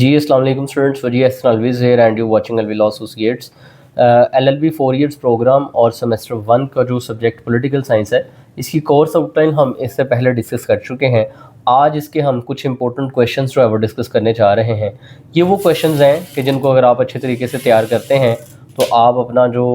जी अस्सलाम वालेकुम स्टूडेंट्स, वजी हसन अलविज़ here and you watching Alvi law associates. LLB 4 years program और सेमेस्टर 1 का जो सब्जेक्ट पॉलिटिकल साइंस है, इसकी कोर्स आउटलाइन हम इससे पहले डिस्कस कर चुके हैं। आज इसके हम कुछ इंपॉर्टेंट क्वेश्चंस जो है वो डिस्कस करने जा रहे हैं। ये वो क्वेश्चंस हैं कि जिनको अगर आप अच्छे तरीके से तैयार करते हैं तो आप अपना जो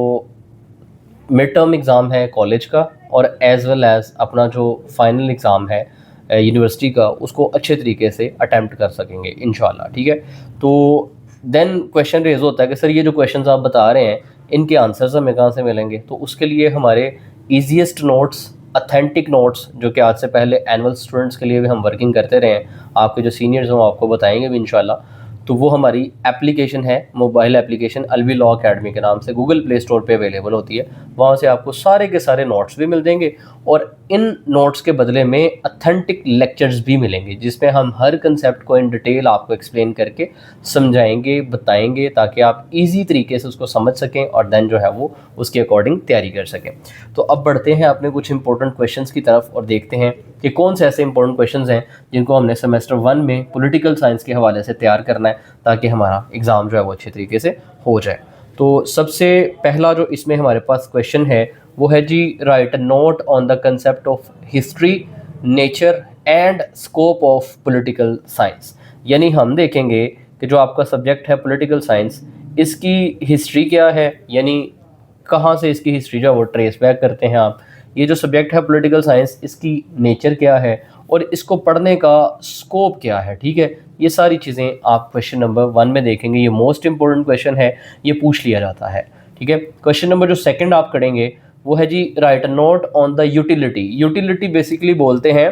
मिड टर्म एग्ज़ाम है कॉलेज का और एज़ वेल एज़ अपना जो फाइनल एग्ज़ाम है यूनिवर्सिटी का, उसको अच्छे तरीके से अटैम्प्ट कर सकेंगे इंशाल्लाह। ठीक है, तो देन क्वेश्चन रेज होता है कि सर ये जो क्वेश्चंस आप बता रहे हैं इनके आंसर्स हमें कहाँ से मिलेंगे। तो उसके लिए हमारे ईजीएस्ट नोट्स, अथेंटिक नोट्स, जो कि आज से पहले एनुअल स्टूडेंट्स के लिए भी हम वर्किंग करते रहे हैं, आपके जो सीनियर्स हैं वो आपको बताएंगे भी इंशाल्लाह। तो वो हमारी एप्लीकेशन है, mobile application Alvi law academy के नाम से गूगल प्ले स्टोर पे अवेलेबल होती है। वहाँ से आपको सारे के सारे नोट्स भी मिल देंगे और इन नोट्स के बदले में अथेंटिक लेक्चर्स भी मिलेंगे, जिसमें हम हर कंसेप्ट को इन डिटेल आपको एक्सप्लेन करके समझाएंगे, बताएंगे, ताकि आप इजी तरीके से उसको समझ सकें और देन जो है वो उसके अकॉर्डिंग तैयारी कर सकें। तो अब बढ़ते हैं अपने कुछ इंपॉर्टेंट क्वेश्चंस की तरफ और देखते हैं कि कौन से ऐसे इंपॉर्टेंट क्वेश्चंस हैं जिनको हमने सेमेस्टर 1 में पॉलिटिकल साइंस के हवाले से तैयार करना है, ताकि हमारा एग्ज़ाम जो है वो अच्छे तरीके से हो जाए। तो सबसे पहला जो इसमें हमारे पास क्वेश्चन है वो है जी, write note on the concept of history, nature and scope of political science. यानी हम देखेंगे कि जो आपका सब्जेक्ट है पॉलिटिकल साइंस, इसकी हिस्ट्री क्या है, यानी कहाँ से इसकी हिस्ट्री जो है वो ट्रेस बैक करते हैं आप। ये जो सब्जेक्ट है पॉलिटिकल साइंस, इसकी नेचर क्या है और इसको पढ़ने का स्कोप क्या है। ठीक है, ये सारी चीज़ें आप क्वेश्चन नंबर 1 में देखेंगे। ये मोस्ट इंपॉर्टेंट क्वेश्चन है, ये पूछ लिया जाता है। ठीक है, क्वेश्चन नंबर जो सेकंड आप करेंगे वो है जी, write note on the utility. Utility basically बोलते हैं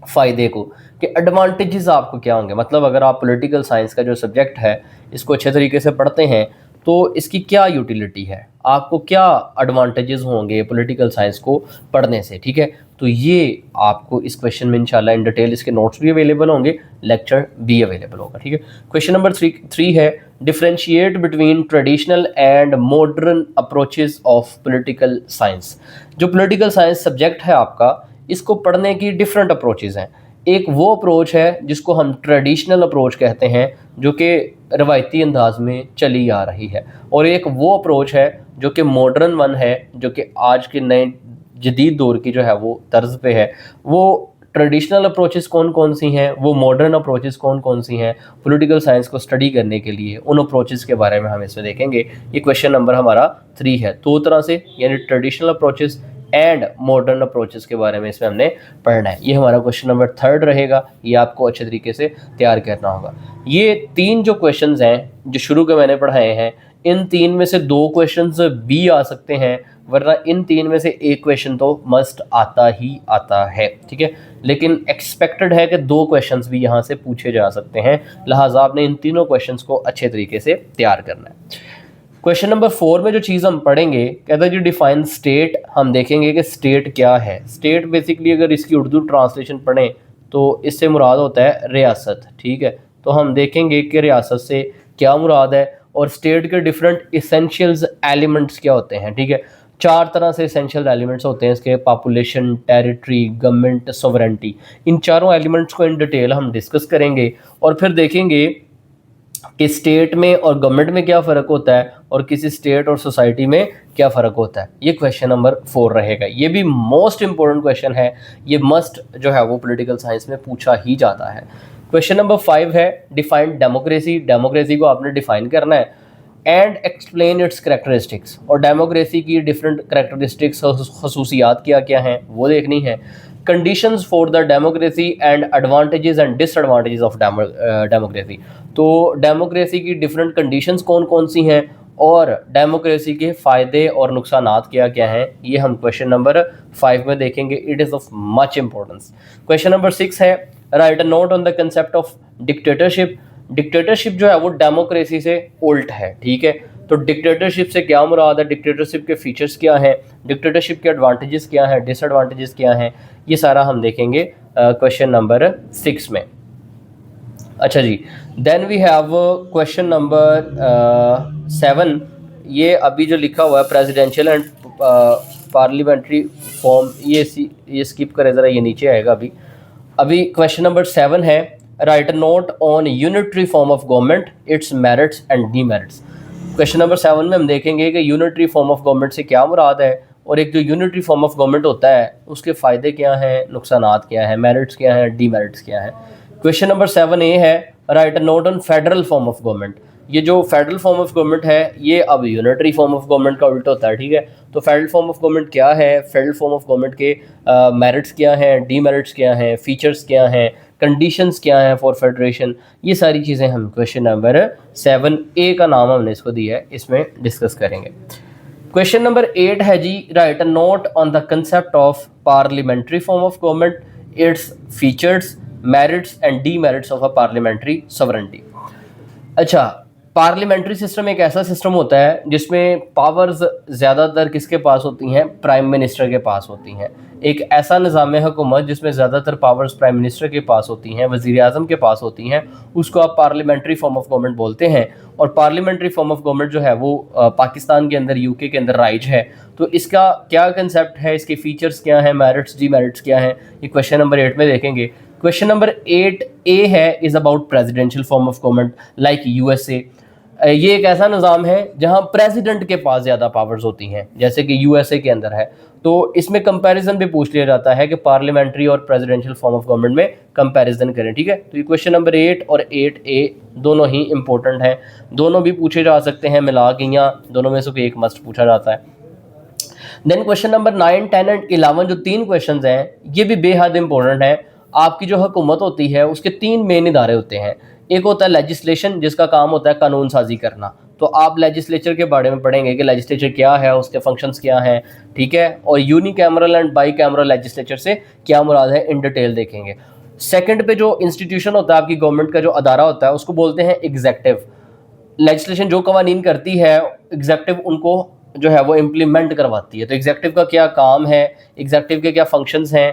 फ़ायदे को, कि एडवांटेजेस आपको क्या होंगे। मतलब अगर आप पॉलिटिकल साइंस का जो सब्जेक्ट है इसको अच्छे तरीके से पढ़ते हैं तो इसकी क्या यूटिलिटी है, आपको क्या एडवांटेजेस होंगे पॉलिटिकल साइंस को पढ़ने से। ठीक है, तो ये आपको इस क्वेश्चन में इंशाल्लाह इन डिटेल इसके नोट्स भी अवेलेबल होंगे, लेक्चर भी अवेलेबल होगा। ठीक है, क्वेश्चन नंबर 3 है, differentiate between traditional and modern approaches of political science. जो पॉलिटिकल साइंस सब्जेक्ट है आपका, इसको पढ़ने की डिफरेंट अप्रोचेस हैं। एक वो अप्रोच है जिसको हम ट्रेडिशनल अप्रोच कहते हैं, जो कि रवायती अंदाज में चली आ रही है, और एक वो अप्रोच है जो कि मॉडर्न वन है, जो कि आज के नए जदीद दौर की जो है वो तर्ज पे है। वो ट्रेडिशनल अप्रोचेस कौन कौन सी हैं, वो मॉडर्न अप्रोचेस कौन कौन सी हैं पॉलिटिकल साइंस को स्टडी करने के लिए, उन अप्रोचेस के बारे में हम इसमें देखेंगे। ये क्वेश्चन नंबर हमारा 3 है। दो तरह से, यानी traditional approaches and modern approaches के बारे में इसमें हमने पढ़ना है। ये हमारा क्वेश्चन नंबर 3 रहेगा, ये आपको अच्छे तरीके से तैयार करना होगा। ये 3 जो क्वेश्चंस हैं जो शुरू के मैंने पढ़ाए हैं, इन 3 में से 2 क्वेश्चंस भी आ सकते हैं, वरना इन 3 में से एक क्वेश्चन तो मस्ट आता ही आता है। ठीक है, लेकिन एक्सपेक्टेड है कि 2 क्वेश्चंस भी यहाँ से पूछे जा सकते हैं, लिहाजा आपने इन तीनों क्वेश्चंस को अच्छे तरीके से तैयार करना है। क्वेश्चन नंबर 4 में जो चीज़ हम पढ़ेंगे, कहता है जी डिफाइन स्टेट। हम देखेंगे कि स्टेट क्या है। स्टेट बेसिकली अगर इसकी उर्दू ट्रांसलेशन पढ़ें तो इससे मुराद होता है रियासत। ठीक है, तो हम देखेंगे कि रियासत से क्या मुराद है और स्टेट के डिफरेंट इसेंशियल्स एलिमेंट्स क्या होते हैं। ठीक है, 4 तरह से इसेंशियल एलिमेंट्स होते हैं इसके, पॉपुलेशन, टेरिटरी, गवर्नमेंट, सॉवरेंटी। इन चारों एलिमेंट्स को इन डिटेल हम डिस्कस करेंगे और फिर देखेंगे कि स्टेट में और गवर्नमेंट में क्या फ़र्क होता है और किसी स्टेट और सोसाइटी में क्या फ़र्क होता है। ये क्वेश्चन नंबर 4 रहेगा। ये भी मोस्ट इंपॉर्टेंट क्वेश्चन है, ये मस्ट जो है वो पॉलिटिकल साइंस में पूछा ही जाता है। क्वेश्चन नंबर 5 है, डिफाइन डेमोक्रेसी। डेमोक्रेसी को आपने डिफाइन करना है एंड एक्सप्लेन इट्स करेक्टरिस्टिक्स, और डेमोक्रेसी की डिफरेंट करेक्टरिस्टिक्स, खसूसियात क्या क्या हैं वो देखनी है। Conditions for the democracy and advantages and disadvantages of democracy. तो डेमोक्रेसी की डिफरेंट कंडीशंस कौन कौन सी हैं और डेमोक्रेसी के फ़ायदे और नुकसानात क्या क्या हैं, ये हम क्वेश्चन नंबर 5 में देखेंगे। It is of much importance. Question number 6 है, right a note on the concept of dictatorship. Dictatorship जो है वो डेमोक्रेसी से उल्ट है। ठीक है, तो डिक्टेटरशिप से क्या मुराद है, डिक्टेटरशिप के फीचर्स क्या हैं, डिक्टेटरशिप के एडवांटेजेस क्या हैं, डिसएडवांटेजेस क्या हैं, ये सारा हम देखेंगे क्वेश्चन नंबर 6 में। अच्छा जी, then we have question number 7। ये अभी जो लिखा हुआ है प्रेसिडेंशियल एंड पार्लियामेंट्री फॉर्म, ये स्किप करें ज़रा, ये नीचे आएगा। अभी क्वेश्चन नंबर 7 है, right a note on unitary form of government, it's merits and demerits. Question number 7 में हम देखेंगे कि यूनिटरी फॉर्म ऑफ गवर्नमेंट से क्या मुराद है, और एक जो यूनिटरी फॉर्म ऑफ गवर्नमेंट होता है उसके फ़ायदे क्या हैं, नुकसानात क्या हैं, मेरिट्स क्या हैं, डीमेरिट्स क्या हैं। क्वेश्चन नंबर 7 ए है right a note on federal form of government. ये जो फेडरल फॉर्म ऑफ गवर्नमेंट है ये अब यूनिटरी फॉर्म ऑफ गवर्नमेंट का उल्टा होता है, ठीक है। तो फेडरल फॉर्म ऑफ गवर्नमेंट क्या है, फेडरल फॉर्म ऑफ गवर्नमेंट के मेरिट्स क्या हैं, डीमेरिट्स क्या हैं, फीचर्स क्या हैं, कंडीशंस क्या हैं फॉर फेडरेशन, ये सारी चीज़ें हम क्वेश्चन नंबर 7A का नाम हमने इसको दिया है, इसमें डिस्कस करेंगे। क्वेश्चन नंबर 8 है जी write a note on the concept of parliamentary form of government, its features, merits and demerits of a parliamentary sovereignty. अच्छा, पार्लियामेंट्री सिस्टम एक ऐसा सिस्टम होता है जिसमें पावर्स ज़्यादातर किसके पास होती हैं, प्राइम मिनिस्टर के पास होती हैं। एक ऐसा निज़ाम हुकूमत जिसमें ज़्यादातर पावर्स प्राइम मिनिस्टर के पास होती हैं, वज़ीर आज़म के पास होती हैं, उसको आप पार्लियामेंट्री फॉर्म ऑफ गवर्नमेंट बोलते हैं। और पार्लियामेंट्री फॉर्म ऑफ गवर्नमेंट जो है वो पाकिस्तान के अंदर, यूके के अंदर राइज है। तो इसका क्या कंसेप्ट है, इसके फीचर्स क्या हैं, मेरिट्स डीमेरिट्स क्या हैं, ये क्वेश्चन नंबर 8 में देखेंगे। क्वेश्चन नंबर 8A है is about presidential form of government like USA। ये एक ऐसा निज़ाम है जहां प्रेसिडेंट के पास ज़्यादा पावर्स होती हैं, जैसे कि USA के अंदर है। तो इसमें कंपैरिजन भी पूछ लिया जाता है कि पार्लियामेंट्री और प्रेसिडेंशियल फॉर्म ऑफ गवर्नमेंट में कंपैरिजन करें, ठीक है। तो ये क्वेश्चन नंबर 8 और 8A दोनों ही इंपॉर्टेंट हैं, दोनों भी पूछे जा सकते हैं मिला के, या दोनों में से कोई एक मस्ट पूछा जाता है। देन क्वेश्चन नंबर 9, 10 एंड 11 जो 3 क्वेश्चन हैं ये भी बेहद इंपॉर्टेंट है। आपकी जो हुकूमत होती है उसके 3 मेन इदारे होते हैं। एक होता है लेजिस्लेशन, जिसका काम होता है कानून साजी करना। तो आप लेजिस्लेचर के बारे में पढ़ेंगे कि लेजिस्लेचर क्या है, उसके फंक्शंस क्या हैं, ठीक है। और unicameral and by cameral legislature से क्या मुराद है, इन डिटेल देखेंगे। सेकंड पे जो इंस्टीट्यूशन होता है, आपकी गवर्नमेंट का जो अदारा होता है, उसको बोलते हैं एग्जेक्टिव। लेजिस्लेशन जो कवानीन करती है, एग्जेक्टिव उनको जो है वो इम्प्लीमेंट करवाती है। तो एग्जेक्टिव का क्या काम है, एग्जेक्टिव के क्या फंक्शंस हैं,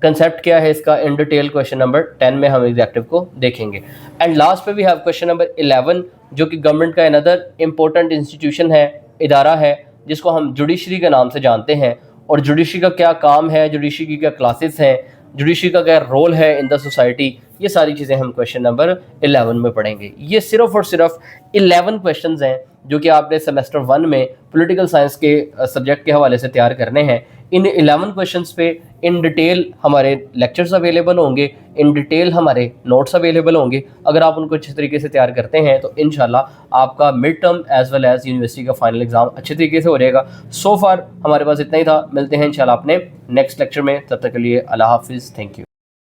कंसेप्ट क्या है इसका, इन डिटेल क्वेश्चन नंबर 10 में हम एग्जेक्टिव को देखेंगे। एंड लास्ट पे भी हैव क्वेश्चन नंबर 11 जो कि गवर्नमेंट का अनदर इंपॉर्टेंट इंस्टीट्यूशन है, इदारा है, जिसको हम जुडिशरी के नाम से जानते हैं। और जुडिशरी का क्या काम है, जुडिशरी की क्या क्लासेस हैं, जुडिशरी का क्या रोल है इन द सोसाइटी, ये सारी चीज़ें हम क्वेश्चन नंबर 11 में पढ़ेंगे। ये सिर्फ और सिर्फ 11 क्वेश्चंस हैं जो कि आपने सेमेस्टर 1 में पॉलिटिकल साइंस के सब्जेक्ट के हवाले से तैयार करने हैं। इन 11 क्वेश्चंस पे इन डिटेल हमारे लेक्चर्स अवेलेबल होंगे, इन डिटेल हमारे नोट्स अवेलेबल होंगे। अगर आप उनको अच्छे तरीके से तैयार करते हैं तो इंशाल्लाह आपका mid term as well as university का फाइनल एग्जाम अच्छे तरीके से हो जाएगा। सो फार हमारे पास इतना ही था, मिलते हैं इंशाल्लाह अपने नेक्स्ट लेक्चर में, तब तक के लिए अल्लाह हाफिज़, थैंक यू।